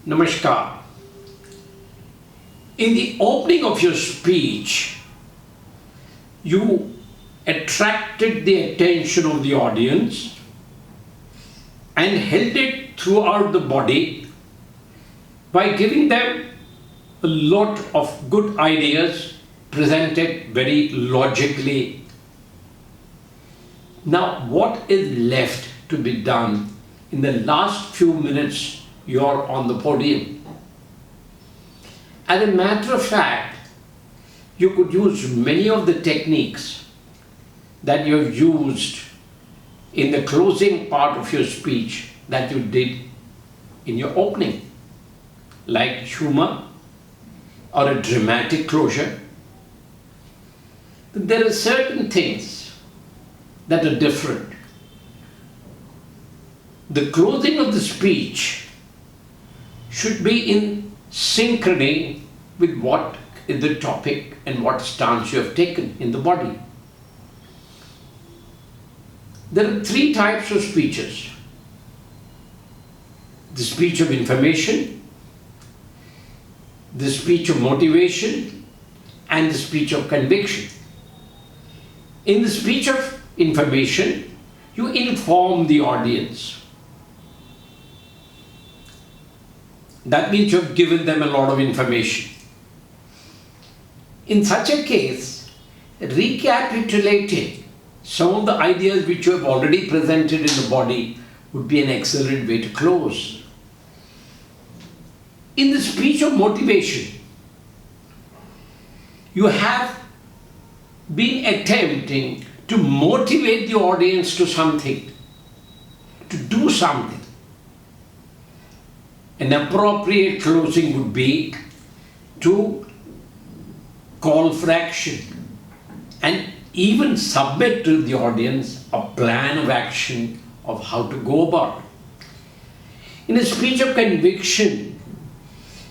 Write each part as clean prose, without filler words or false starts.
Namaskar. In the opening of your speech, you attracted the attention of the audience and held it throughout the body by giving them a lot of good ideas presented very logically. Now, what is left to be done in the last few minutes you're on the podium? As a matter of fact, you could use many of the techniques that you have used in the closing part of your speech that you did in your opening, like humor or a dramatic closure. There are certain things that are different. The closing of the speech should be in synchrony with what is the topic and what stance you have taken in the body. There are three types of speeches: the speech of information, the speech of motivation, and the speech of conviction. In the speech of information, you inform the audience. That means you have given them a lot of information. In such a case, recapitulating some of the ideas which you have already presented in the body would be an excellent way to close. In the speech of motivation, you have been attempting to motivate the audience to something, to do something. An appropriate closing would be to call for action and even submit to the audience a plan of action of how to go about it. In a speech of conviction,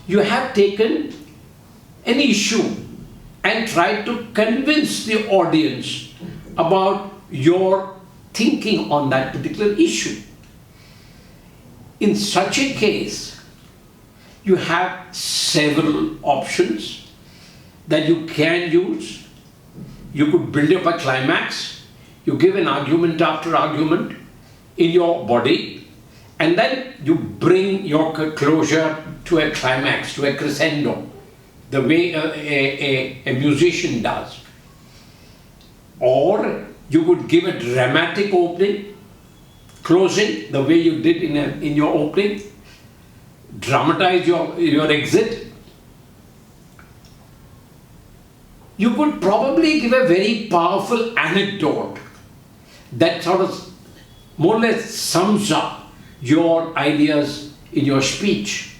you have taken an issue and tried to convince the audience about your thinking on that particular issue. In such a case, you have several options that you can use. You could build up a climax. You give an argument after argument in your body, and then you bring your closure to a climax, to a crescendo, the way a musician does. Or you could give a dramatic opening, closing, the way you did in your opening, dramatize your exit. You could probably give a very powerful anecdote that sort of more or less sums up your ideas in your speech.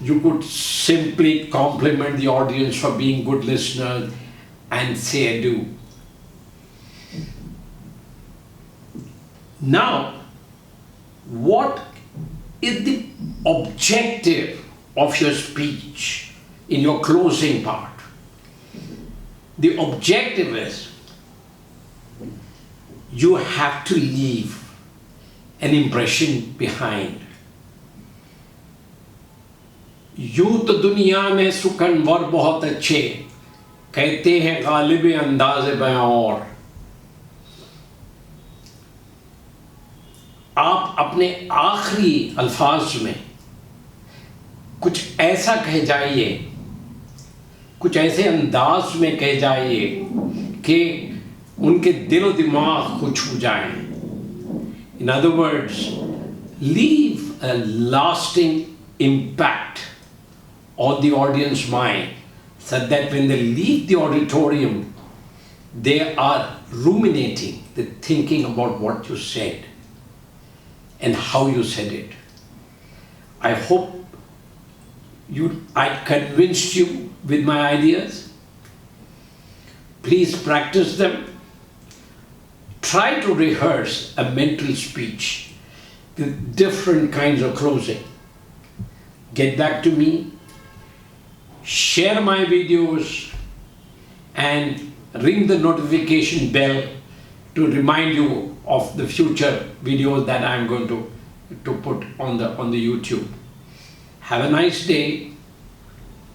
You could simply compliment the audience for being good listeners and say adieu. Now, what is the objective of your speech in your closing part? The objective is you have to leave an impression behind. यूं तो दुनिया में सुखनवर बहुत अच्छे कहते हैं गालिब अंदाज़ बयां और। आप अपने आखिरी अल्फाज में कुछ ऐसा कह जाइए, कुछ ऐसे अंदाज में कह जाइए कि उनके दिलो दिमाग को छू जाएं. In other words, leave a lasting impact on the audience mind so that when they leave the auditorium, they are ruminating, they're thinking about what you said and how you said it. I hope I convinced you with my ideas. Please practice them. Try to rehearse a mental speech with different kinds of closing. Get back to me, share my videos, and ring the notification bell to remind you of the future videos that I'm going to to put on the YouTube. Have a nice day.